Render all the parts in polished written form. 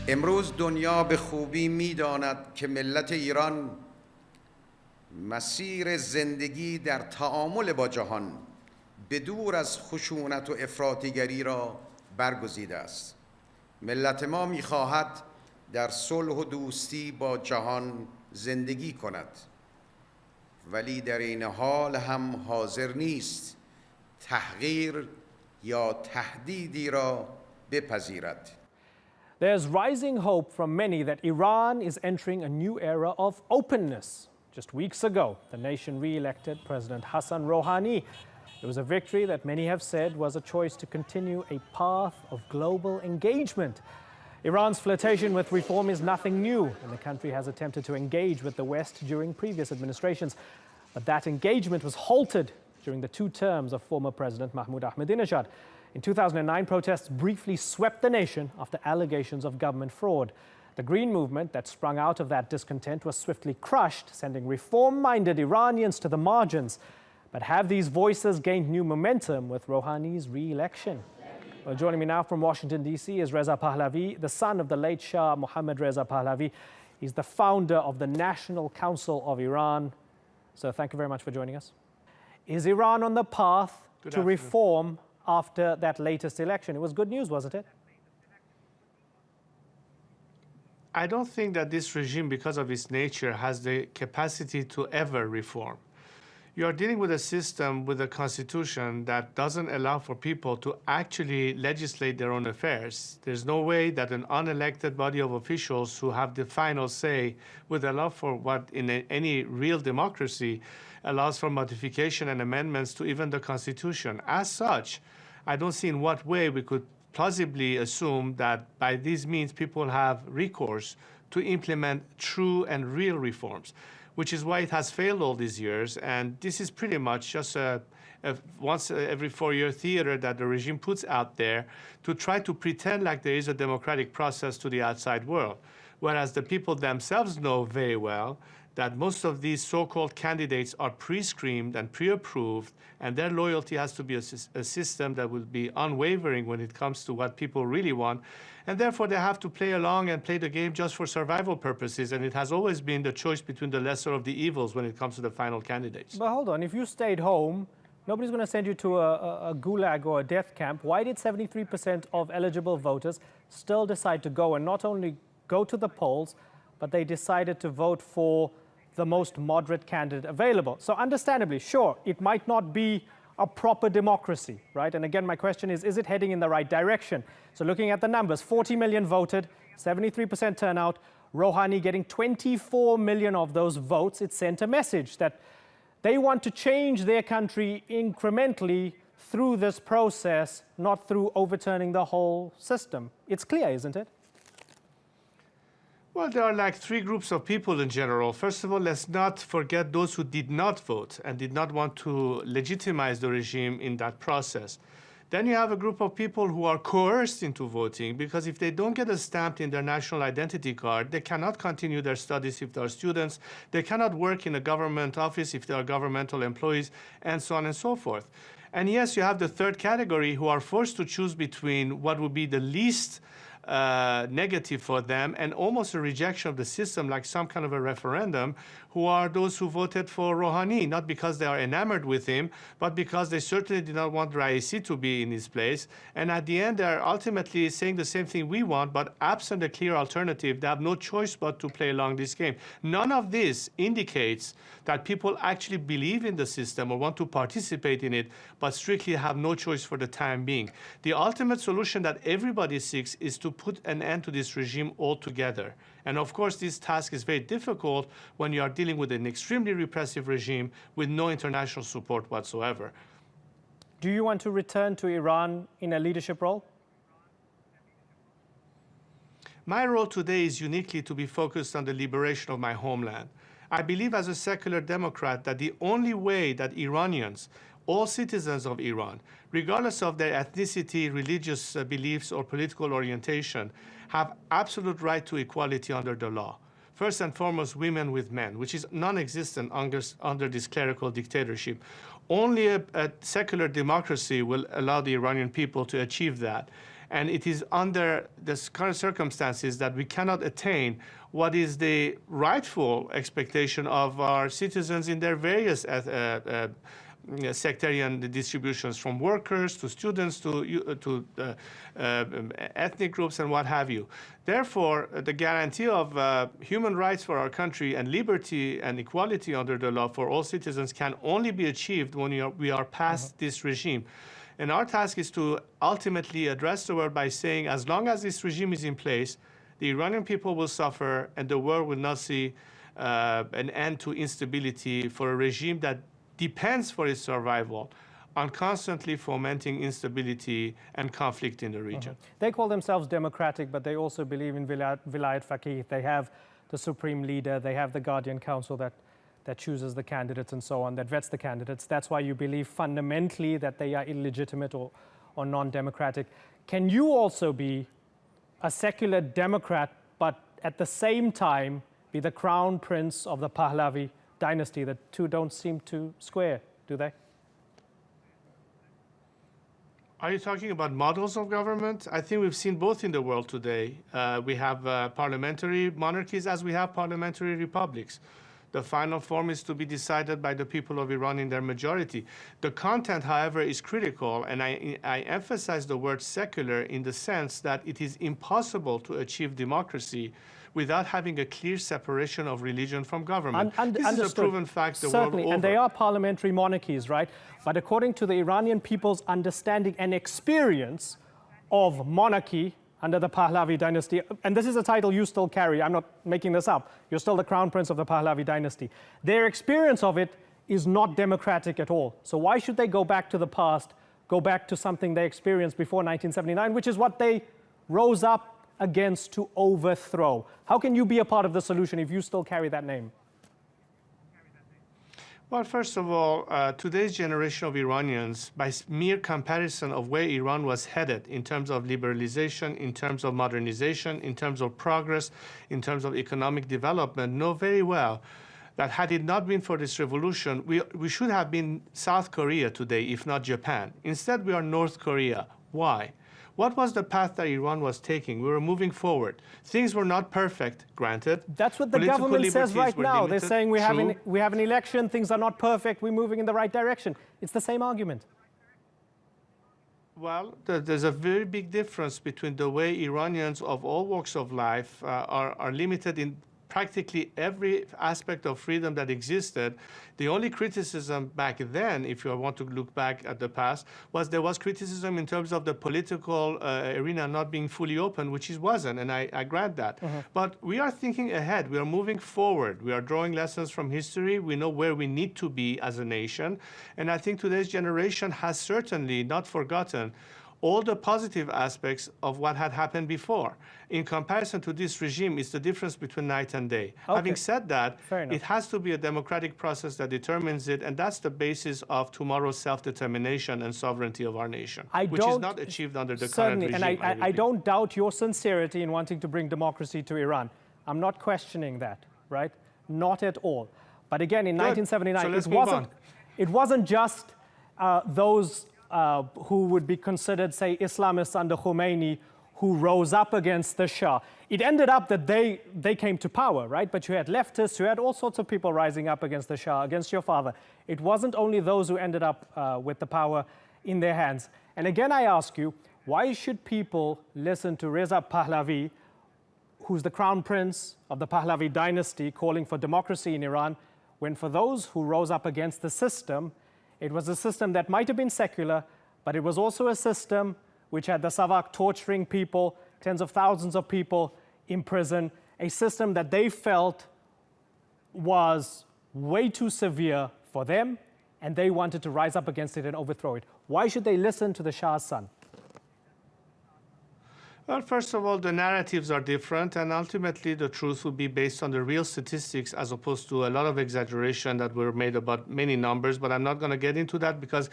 امروز دنیا به خوبی می‌داند که ملت ایران مسیر زندگی در تعامل با جهان به دور از خشونت و افراطیگری را برگزیده است. ملت ما می‌خواهد در صلح و دوستی با جهان زندگی کند، ولی در این حال هم حاضر نیست تحقیر یا تهدیدی را بپذیرد. There's rising hope from many that Iran is entering a new era of openness. Just weeks ago, the nation re-elected President Hassan Rouhani. It was a victory that many have said was a choice to continue a path of global engagement. Iran's flirtation with reform is nothing new, and the country has attempted to engage with the West during previous administrations. But that engagement was halted during the two terms of former President Mahmoud Ahmadinejad. In 2009, protests briefly swept the nation after allegations of government fraud. The Green Movement that sprung out of that discontent was swiftly crushed, sending reform-minded Iranians to the margins. But have these voices gained new momentum with Rouhani's re-election? Well, joining me now from Washington, D.C. is Rضا Pehlovi, the son of the late Shah Mohammad Reza Pahlavi. He's the founder of the National Council of Iran. So thank you very much for joining us. Is Iran on the path to reform after that latest election? It was good news, wasn't it? I don't think that this regime, because of its nature, has the capacity to ever reform. You are dealing with a system, with a constitution that doesn't allow for people to actually legislate their own affairs. There's no way that an unelected body of officials who have the final say would allow for what in any real democracy allows for modification and amendments to even the constitution. As such, I don't see in what way we could plausibly assume that by these means people have recourse to implement true and real reforms, which is why it has failed all these years. And this is pretty much just a once every 4-year theater that the regime puts out there to try to pretend like there is a democratic process to the outside world, whereas the people themselves know very well that most of these so-called candidates are pre-screened and pre-approved, and their loyalty has to be a system that will be unwavering when it comes to what people really want. And therefore, they have to play along and play the game just for survival purposes. And it has always been the choice between the lesser of the evils when it comes to the final candidates. But hold on, if you stayed home, nobody's going to send you to a gulag or a death camp. Why did 73% of eligible voters still decide to go and not only go to the polls, but they decided to vote for the most moderate candidate available? So understandably, sure, it might not be a proper democracy, right? And again, my question is it heading in the right direction? So looking at the numbers, 40 million voted, 73% turnout, Rouhani getting 24 million of those votes. It sent a message that they want to change their country incrementally through this process, not through overturning the whole system. It's clear, isn't it? Well, there are like three groups of people in general. First of all, let's not forget those who did not vote and did not want to legitimize the regime in that process. Then you have a group of people who are coerced into voting because if they don't get a stamp in their national identity card, they cannot continue their studies if they are students, they cannot work in a government office if they are governmental employees, and so on and so forth. And yes, you have the third category who are forced to choose between what would be the least negative for them and almost a rejection of the system, like some kind of a referendum, who are those who voted for Rouhani, not because they are enamored with him, but because they certainly did not want Raisi to be in his place. And at the end, they are ultimately saying the same thing we want, but absent a clear alternative, they have no choice but to play along this game. None of this indicates that people actually believe in the system or want to participate in it, but strictly have no choice for the time being. The ultimate solution that everybody seeks is to put an end to this regime altogether. And of course, this task is very difficult when you are dealing with an extremely repressive regime with no international support whatsoever. Do you want to return to Iran in a leadership role? My role today is uniquely to be focused on the liberation of my homeland. I believe as a secular Democrat that the only way that Iranians, all citizens of Iran, regardless of their ethnicity, religious beliefs, or political orientation, have absolute right to equality under the law. First and foremost, women with men, which is non-existent under this clerical dictatorship. Only a secular democracy will allow the Iranian people to achieve that. And it is under the current circumstances that we cannot attain what is the rightful expectation of our citizens in their various sectarian distributions, from workers to students to ethnic groups and what have you. Therefore, the guarantee of human rights for our country and liberty and equality under the law for all citizens can only be achieved when we are past this regime. And our task is to ultimately address the world by saying, as long as this regime is in place, the Iranian people will suffer and the world will not see an end to instability for a regime that depends for its survival on constantly fomenting instability and conflict in the region. They call themselves democratic, but they also believe in Vilayat Faqih. They have the supreme leader, they have the Guardian Council that chooses the candidates and so on, that vets the candidates. That's why you believe fundamentally that they are illegitimate or non-democratic. Can you also be a secular Democrat, but at the same time be the crown prince of the Pahlavi dynasty? The two don't seem to square, do they? Are you talking about models of government? I think we've seen both in the world today. We have parliamentary monarchies as we have parliamentary republics. The final form is to be decided by the people of Iran in their majority. The content, however, is critical, and I emphasize the word secular in the sense that it is impossible to achieve democracy without having a clear separation of religion from government. This is a proven fact the world over. And they are parliamentary monarchies, right? But according to the Iranian people's understanding and experience of monarchy under the Pahlavi dynasty, and this is a title you still carry, I'm not making this up, you're still the crown prince of the Pahlavi dynasty. Their experience of it is not democratic at all. So why should they go back to the past, go back to something they experienced before 1979, which is what they rose up against to overthrow? How can you be a part of the solution if you still carry that name? Well, first of all, today's generation of Iranians, by mere comparison of where Iran was headed in terms of liberalization, in terms of modernization, in terms of progress, in terms of economic development, know very well that had it not been for this revolution, we should have been South Korea today, if not Japan. Instead, we are North Korea. Why? What was the path that Iran was taking? We were moving forward. Things were not perfect, granted. That's what the government says right now. They're saying we have an election, things are not perfect, we're moving in the right direction. It's the same argument. Well, there's a very big difference between the way Iranians of all walks of life are limited in practically every aspect of freedom that existed. The only criticism back then, if you want to look back at the past, was there was criticism in terms of the political arena not being fully open, which it wasn't, and I grant that. But we are thinking ahead. We are moving forward. We are drawing lessons from history. We know where we need to be as a nation. And I think today's generation has certainly not forgotten all the positive aspects of what had happened before. In comparison to this regime, it's the difference between night and day. Okay. Having said that, it has to be a democratic process that determines it, and that's the basis of tomorrow's self-determination and sovereignty of our nation, which is not achieved under the current regime. And I don't doubt your sincerity in wanting to bring democracy to Iran. I'm not questioning that, right? Not at all. But again, in 1979, it wasn't just those who would be considered, say, Islamists under Khomeini, who rose up against the Shah. It ended up that they came to power, right? But you had leftists, you had all sorts of people rising up against the Shah, against your father. It wasn't only those who ended up with the power in their hands. And again, I ask you, why should people listen to Reza Pahlavi, who's the crown prince of the Pahlavi dynasty, calling for democracy in Iran, when for those who rose up against the system, it was a system that might have been secular, but it was also a system which had the Savak torturing people, tens of thousands of people in prison, a system that they felt was way too severe for them, and they wanted to rise up against it and overthrow it. Why should they listen to the Shah's son? Well, first of all, the narratives are different, and ultimately the truth will be based on the real statistics as opposed to a lot of exaggeration that were made about many numbers, but I'm not going to get into that because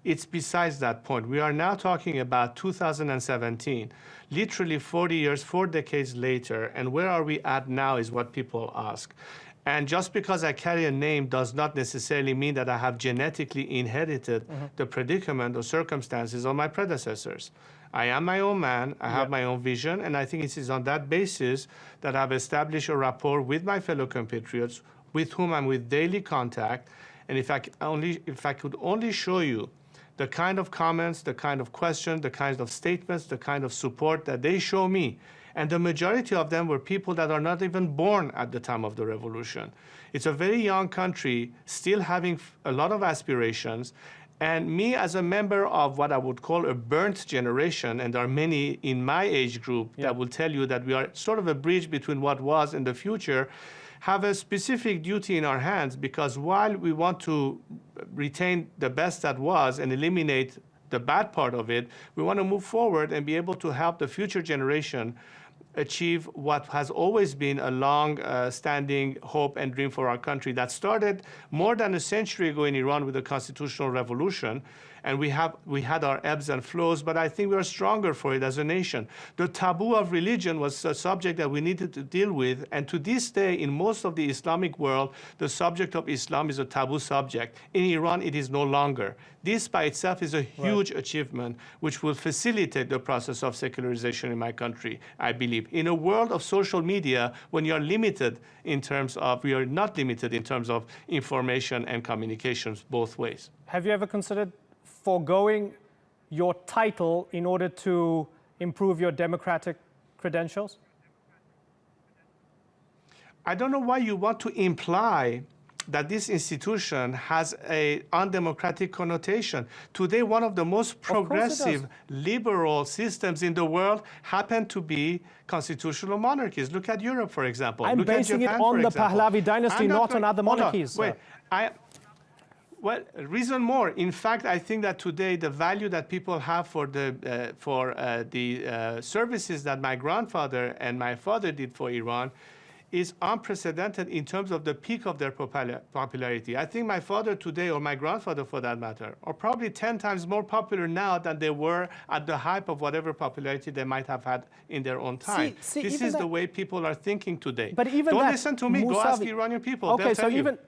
it's besides that point. We are now talking about 2017, literally 40 years, 4 decades later, and where are we at now is what people ask. And just because I carry a name does not necessarily mean that I have genetically inherited the predicament or circumstances of my predecessors. I am my own man, I have my own vision, and I think it is on that basis that I've established a rapport with my fellow compatriots with whom I'm with daily contact. And if I could only show you the kind of comments, the kind of questions, the kinds of statements, the kind of support that they show me, and the majority of them were people that are not even born at the time of the revolution. It's a very young country, still having a lot of aspirations, and me as a member of what I would call a burnt generation, and there are many in my age group that will tell you that we are sort of a bridge between what was and the future, have a specific duty in our hands, because while we want to retain the best that was and eliminate the bad part of it, we want to move forward and be able to help the future generation achieve what has always been a long-standing hope and dream for our country that started more than a century ago in Iran with the constitutional revolution. And we had our ebbs and flows, but I think we are stronger for it as a nation. The taboo of religion was a subject that we needed to deal with, and to this day, in most of the Islamic world, the subject of Islam is a taboo subject. In Iran, it is no longer. This by itself is a huge achievement, which will facilitate the process of secularization in my country, I believe. In a world of social media, when you're limited in terms of, we are not limited in terms of information and communications both ways. Have you ever considered foregoing your title in order to improve your democratic credentials? I don't know why you want to imply that this institution has an undemocratic connotation. Today, one of the most progressive liberal systems in the world happen to be constitutional monarchies. Look at Europe, for example. I'm basing it on the Pahlavi dynasty, not on other monarchies. Wait, well, reason more. In fact, I think that today the value that people have for the services that my grandfather and my father did for Iran is unprecedented in terms of the peak of their popularity. I think my father today, or my grandfather for that matter, are probably 10 times more popular now than they were at the height of whatever popularity they might have had in their own time. This is the way people are thinking today. But even Don't listen to me, go ask the Iranian people. Okay, so even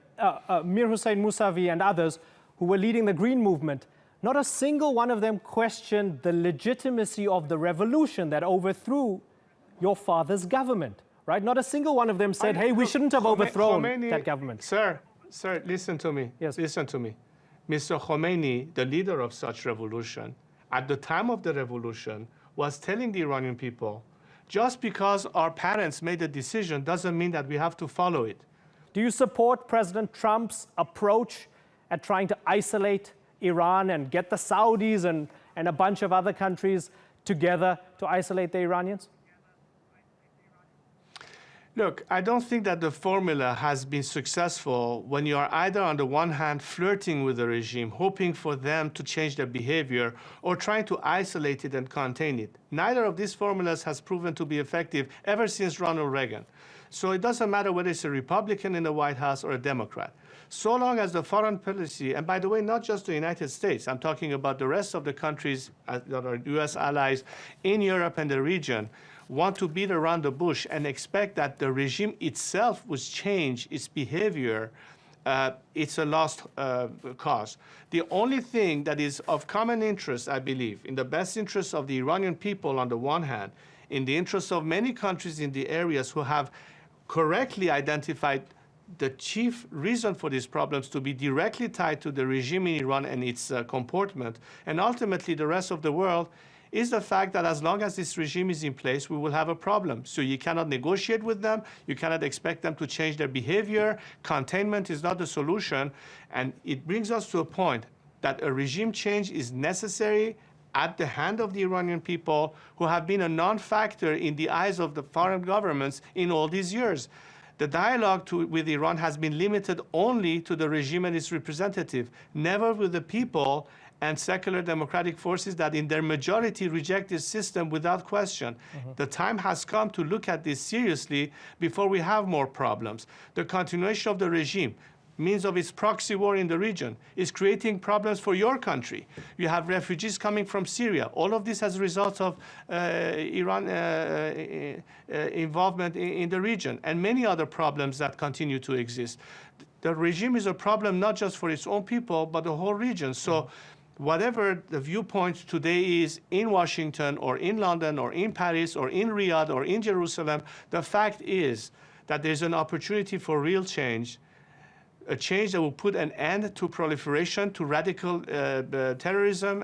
Mir Hussein Mousavi and others who were leading the Green Movement, not a single one of them questioned the legitimacy of the revolution that overthrew your father's government, right? Not a single one of them said, hey, we shouldn't have overthrown that government. Sir, listen to me. Yes. Listen to me. Mr. Khomeini, the leader of such revolution, at the time of the revolution, was telling the Iranian people, just because our parents made a decision doesn't mean that we have to follow it. Do you support President Trump's approach at trying to isolate Iran and get the Saudis and a bunch of other countries together to isolate the Iranians? Look, I don't think that the formula has been successful when you are either on the one hand flirting with the regime, hoping for them to change their behavior, or trying to isolate it and contain it. Neither of these formulas has proven to be effective ever since Ronald Reagan. So it doesn't matter whether it's a Republican in the White House or a Democrat. So long as the foreign policy, and by the way, not just the United States, I'm talking about the rest of the countries that are US allies in Europe and the region, want to beat around the bush and expect that the regime itself would change its behavior, it's a lost cause. The only thing that is of common interest, I believe, in the best interest of the Iranian people on the one hand, in the interest of many countries in the areas who have correctly identified the chief reason for these problems to be directly tied to the regime in Iran and its comportment, and ultimately the rest of the world, is the fact that as long as this regime is in place, we will have a problem. So you cannot negotiate with them. You cannot expect them to change their behavior. Containment is not the solution. And it brings us to a point that a regime change is necessary at the hand of the Iranian people, who have been a non-factor in the eyes of the foreign governments in all these years. The dialogue with Iran has been limited only to the regime and its representative, never with the people and secular democratic forces that in their majority reject this system without question. The time has come to look at this seriously before we have more problems. The continuation of the regime, means of its proxy war in the region, is creating problems for your country. You have refugees coming from Syria. All of this as a result of Iran involvement in the region, and many other problems that continue to exist. The regime is a problem not just for its own people, but the whole region. So whatever the viewpoint today is in Washington or in London or in Paris or in Riyadh or in Jerusalem, the fact is that there's an opportunity for real change, a change that will put an end to proliferation, to radical terrorism,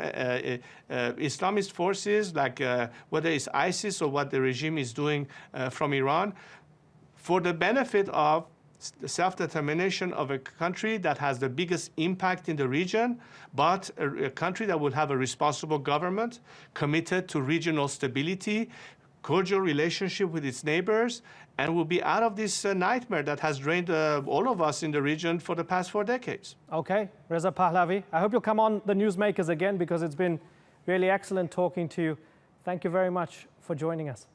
Islamist forces, like whether it's ISIS or what the regime is doing from Iran, for the benefit of the self-determination of a country that has the biggest impact in the region, but a country that will have a responsible government, committed to regional stability, cordial relationship with its neighbors, and will be out of this nightmare that has drained all of us in the region for the past 4 decades. Okay, Rضا Pehlovi, I hope you'll come on the Newsmakers again, because it's been really excellent talking to you. Thank you very much for joining us.